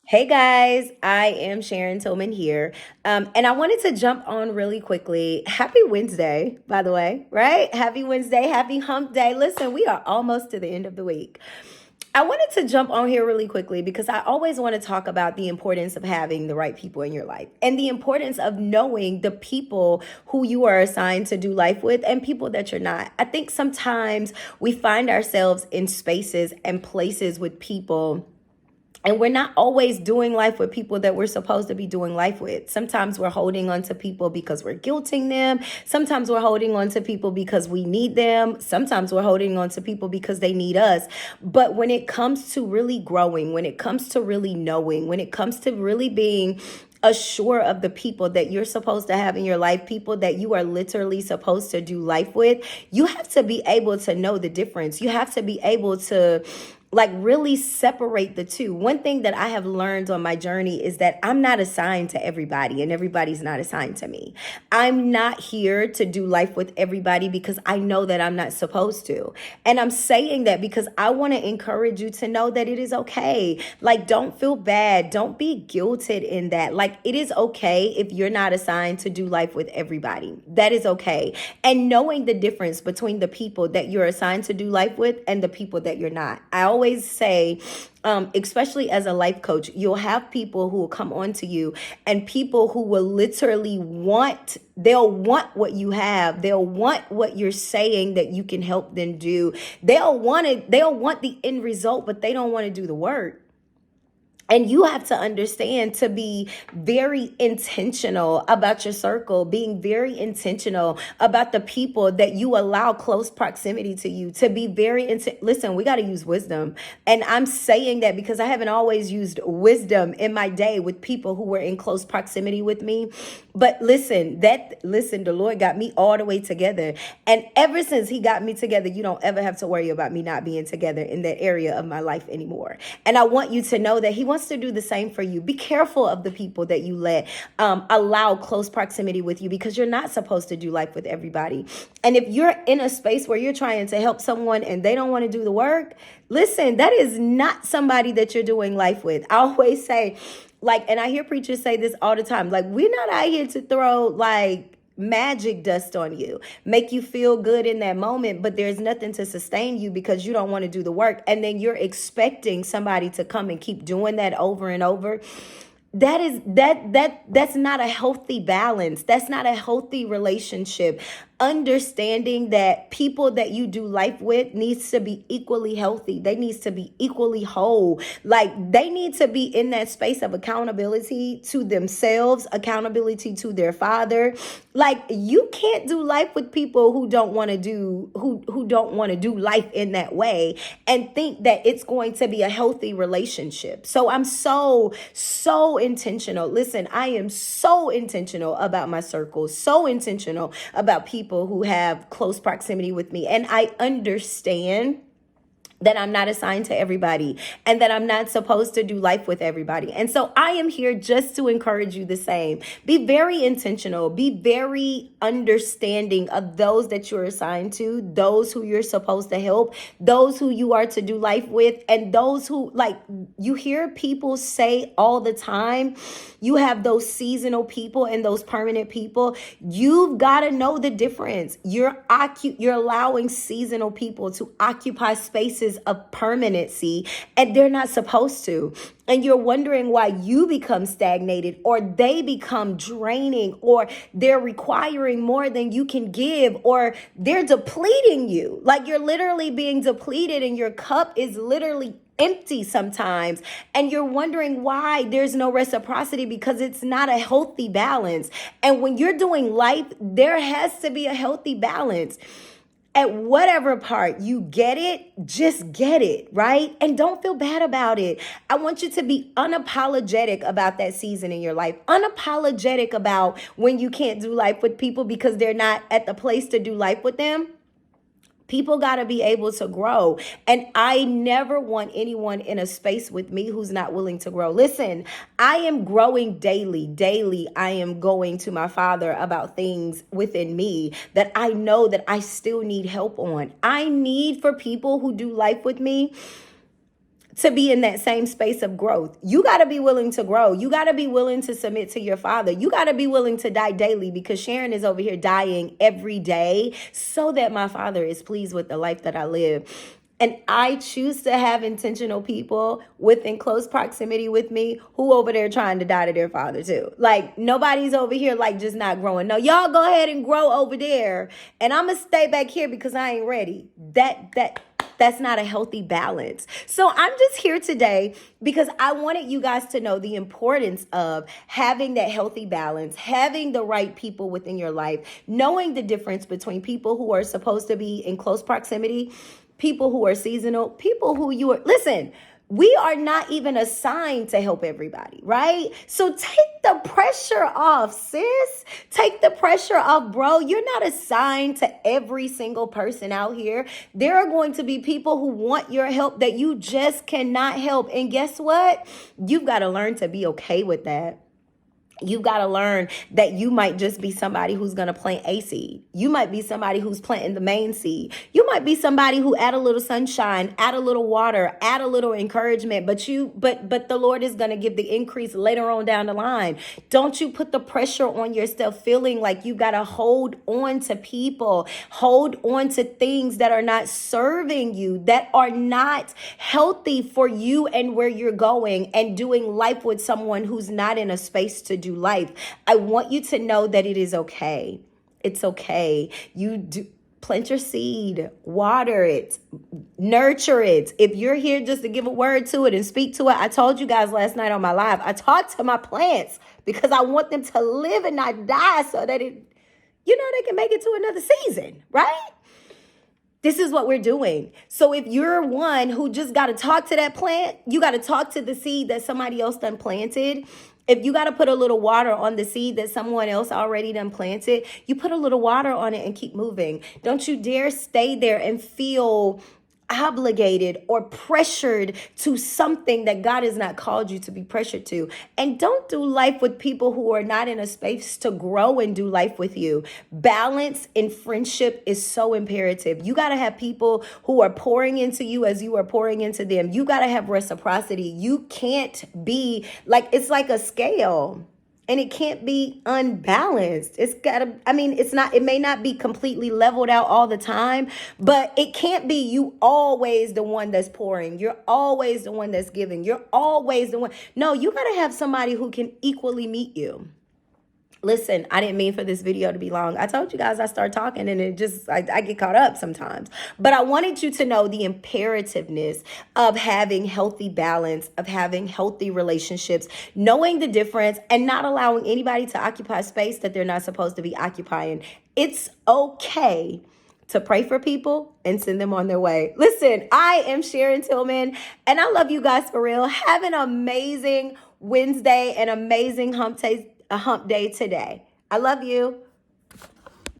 Hey guys, I am Sharon Tillman here. And I wanted to jump on really quickly. Happy Wednesday, by the way, right? Happy Wednesday, happy hump day. Listen, we are almost to the end of the week. I wanted to jump on here really quickly because I always want to talk about the importance of having the right people in your life and the importance of knowing the people who you are assigned to do life with and people that you're not. I think sometimes we find ourselves in spaces and places with people, and we're not always doing life with people that we're supposed to be doing life with. Sometimes we're holding on to people because we're guilting them. Sometimes we're holding on to people because we need them. Sometimes we're holding on to people because they need us. But when it comes to really growing, when it comes to really knowing, when it comes to really being assured of the people that you're supposed to have in your life, people that you are literally supposed to do life with, you have to be able to know the difference. You have to be able to really separate the two. One thing that I have learned on my journey is that I'm not assigned to everybody and everybody's not assigned to me. I'm not here to do life with everybody because I know that I'm not supposed to. And I'm saying that because I want to encourage you to know that it is okay. Don't feel bad. Don't be guilted in that. It is okay if you're not assigned to do life with everybody. That is okay. And knowing the difference between the people that you're assigned to do life with and the people that you're not. I always say, especially as a life coach, you'll have people who will come on to you and people who will literally they'll want what you have. They'll want what you're saying that you can help them do. They'll want the end result, but they don't want to do the work. And you have to understand to be very intentional about your circle, being very intentional about the people that you allow close proximity to you, to be listen, we got to use wisdom. And I'm saying that because I haven't always used wisdom in my day with people who were in close proximity with me. But listen, the Lord got me all the way together. And ever since he got me together, you don't ever have to worry about me not being together in that area of my life anymore. And I want you to know that he wants to do the same for you. Be careful of the people that you let allow close proximity with you, because you're not supposed to do life with everybody. And if you're in a space where you're trying to help someone and they don't want to do the work, listen, that is not somebody that you're doing life with. I always say, and I hear preachers say this all the time, we're not out here to throw magic dust on you, make you feel good in that moment, but there's nothing to sustain you because you don't want to do the work. And then you're expecting somebody to come and keep doing that over and over. That's not a healthy balance. That's not a healthy relationship. Understanding that people that you do life with needs to be equally healthy. They needs to be equally whole. They need to be in that space of accountability to themselves, accountability to their father. You can't do life with people who don't want to do life in that way and think that it's going to be a healthy relationship. So I'm so intentional. Listen, I am so intentional about my circle, so intentional about people who have close proximity with me. And I understand that I'm not assigned to everybody and that I'm not supposed to do life with everybody. And so I am here just to encourage you the same. Be very intentional. Be very understanding of those that you're assigned to, those who you're supposed to help, those who you are to do life with, and those who, you hear people say all the time, you have those seasonal people and those permanent people. You've got to know the difference. You're allowing seasonal people to occupy spaces of permanency, and they're not supposed to. And you're wondering why you become stagnated, or they become draining, or they're requiring more than you can give, or they're depleting you. You're literally being depleted and your cup is literally empty sometimes, and you're wondering why there's no reciprocity, because it's not a healthy balance. And when you're doing life, there has to be a healthy balance. At whatever part you get it, just get it, right? And don't feel bad about it. I want you to be unapologetic about that season in your life. Unapologetic about when you can't do life with people because they're not at the place to do life with them. People got to be able to grow. And I never want anyone in a space with me who's not willing to grow. Listen, I am growing daily. Daily, I am going to my Father about things within me that I know that I still need help on. I need for people who do life with me to be in that same space of growth. You got to be willing to grow. You got to be willing to submit to your Father. You got to be willing to die daily, because Sharon is over here dying every day so that my Father is pleased with the life that I live. And I choose to have intentional people within close proximity with me who over there trying to die to their Father too. Like, nobody's over here like just not growing. No, y'all go ahead and grow over there, and I'm gonna stay back here because I ain't ready. That's not a healthy balance. So I'm just here today because I wanted you guys to know the importance of having that healthy balance, having the right people within your life, knowing the difference between people who are supposed to be in close proximity, people who are seasonal, people who you are, listen, we are not even assigned to help everybody, right? So take the pressure off, sis. Take the pressure off, bro. You're not assigned to every single person out here. There are going to be people who want your help that you just cannot help. And guess what? You've got to learn to be okay with that. You've got to learn that you might just be somebody who's going to plant a seed. You might be somebody who's planting the main seed. You might be somebody who add a little sunshine, add a little water, add a little encouragement, but the Lord is going to give the increase later on down the line. Don't you put the pressure on yourself feeling like you got to hold on to people, hold on to things that are not serving you, that are not healthy for you and where you're going, and doing life with someone who's not in a space to do life. I want you to know that it is okay. It's okay. You do plant your seed, water it, nurture it. If you're here just to give a word to it and speak to it, I told you guys last night on my live, I talked to my plants because I want them to live and not die so that they can make it to another season, right? This is what we're doing. So if you're one who just got to talk to that plant, you got to talk to the seed that somebody else done planted. If you got to put a little water on the seed that someone else already done planted, you put a little water on it and keep moving. Don't you dare stay there and feel obligated or pressured to something that God has not called you to be pressured to. And don't do life with people who are not in a space to grow and do life with you. Balance in friendship is so imperative. You got to have people who are pouring into you as you are pouring into them. You got to have reciprocity. You can't be like, it's like a scale. And it can't be unbalanced. It may not be completely leveled out all the time, but it can't be you always the one that's pouring. You're always the one that's giving. You're always the one. No, you got to have somebody who can equally meet you. Listen, I didn't mean for this video to be long. I told you guys I start talking and I get caught up sometimes. But I wanted you to know the imperativeness of having healthy balance, of having healthy relationships, knowing the difference and not allowing anybody to occupy space that they're not supposed to be occupying. It's okay to pray for people and send them on their way. Listen, I am Sharon Tillman and I love you guys for real. Have an amazing Wednesday, an amazing hump day today. I love you.